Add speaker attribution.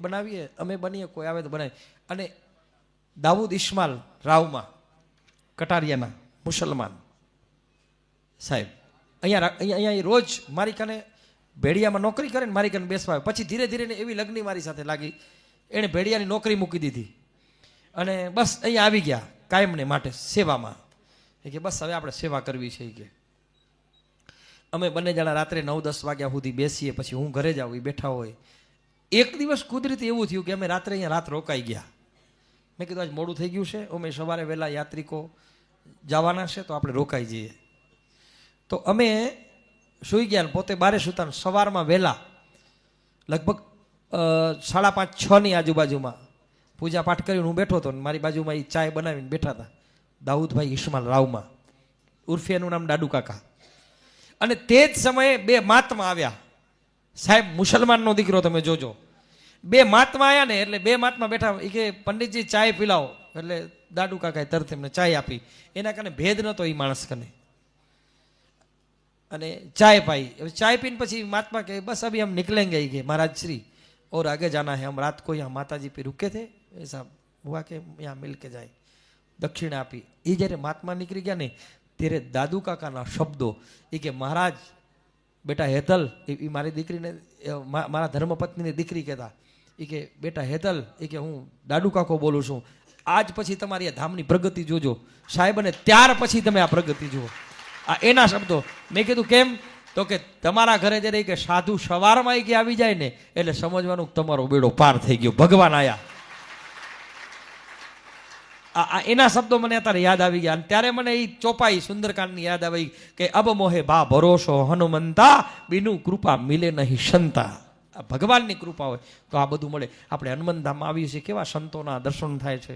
Speaker 1: બનાવીએ અમે બનીએ, કોઈ આવે તો બનાવીએ. અને દાઉદ ઇસ્માઇલ રાવમાં કટારિયાના મુસલમાન સાહેબ અહીંયા રોજ મારી કને ભેડિયામાં નોકરી કરે ને મારી કને બેસવા આવે. પછી ધીરે ધીરે એવી લગ્ની મારી સાથે લાગી, એણે ભેડિયાની નોકરી મૂકી દીધી અને બસ અહીંયા આવી ગયા કાયમને માટે સેવામાં. એ કે બસ હવે આપણે સેવા કરવી છે. કે અમે બંને જણા રાત્રે 9-10 વાગ્યા સુધી બેસીએ, પછી હું ઘરે જાઉં, એ બેઠા હોય. એક દિવસ કુદરતી એવું થયું કે અમે રાત્રે અહીંયા રાત રોકાઈ ગયા. મેં કીધું આજ મોડું થઈ ગયું છે, અમે સવારે વહેલા યાત્રિકો જવાના છે તો આપણે રોકાઈ જઈએ. તો અમે સૂઈ ગયા ને પોતે બારે સુતા. સવારમાં વહેલા લગભગ 5:30-6 ની આજુબાજુમાં પૂજા પાઠ કરીને હું બેઠો હતો ને મારી બાજુમાં એ ચાય બનાવીને બેઠા હતા દાઉદભાઈ ઇસ્માઇલ રાવમાં, ઉર્ફે એનું નામ દાડુ કાકા. અને તે જ સમયે 2 મહાત્મા આવ્યા. સાહેબ મુસલમાનનો દીકરો તમે જોજો, 2 મહાત્મા આવ્યા ને એટલે 2 મહાત્મા બેઠા. એ કે પંડિતજી ચાય પીલાવો, એટલે દાડુ કાકાએ તરત એમને ચાય આપી. એના કારણે ભેદ નહોતો એ માણસ કને, અને ચાય પાઈ. હવે ચાય પીને પછી મહાત્મા કહે બસ અભી हम निकलेंगे કે महाराज श्री और आगे जाना है, हम रात को यहाँ माता जी पे रुके थे, ऐसा हुआ कि यहाँ मिल के जाए. દક્ષિણ આપી. એ જ્યારે મહાત્મા નીકળી ગયા ને ત્યારે દાદુ કાકાના શબ્દો એ કે મહારાજ બેટા હેતલ, એ મારી દીકરીને મારા ધર્મપત્નીની દીકરી કહેતા, એ કે બેટા હેતલ, એ કે હું દાદુ કાકો બોલું છું, આજ પછી તમારી આ ધામની પ્રગતિ જોજો સાહેબ, અને ત્યાર પછી તમે આ પ્રગતિ જુઓ. આ એના શબ્દો. મેં કીધું કેમ? તો કે તમારા ઘરે જ્યારે કે સાધુ સવારમાં કે આવી જાય ને એટલે સમજવાનું તમારો બેડો પાર થઈ ગયો, ભગવાન આયા. એના શબ્દો મને અત્યારે યાદ આવી ગયા. અને ત્યારે મને એ ચોપાઈ સુંદરકાંડની યાદ આવી કે અબ મોહે બા ભરોસો હનુમંતા, બીનું કૃપા મિલે નહીં સંતા. ભગવાનની કૃપા હોય તો આ બધું મળે. આપણે હનુમંત ધામમાં આવીએ છીએ, કેવા સંતોના દર્શન થાય છે.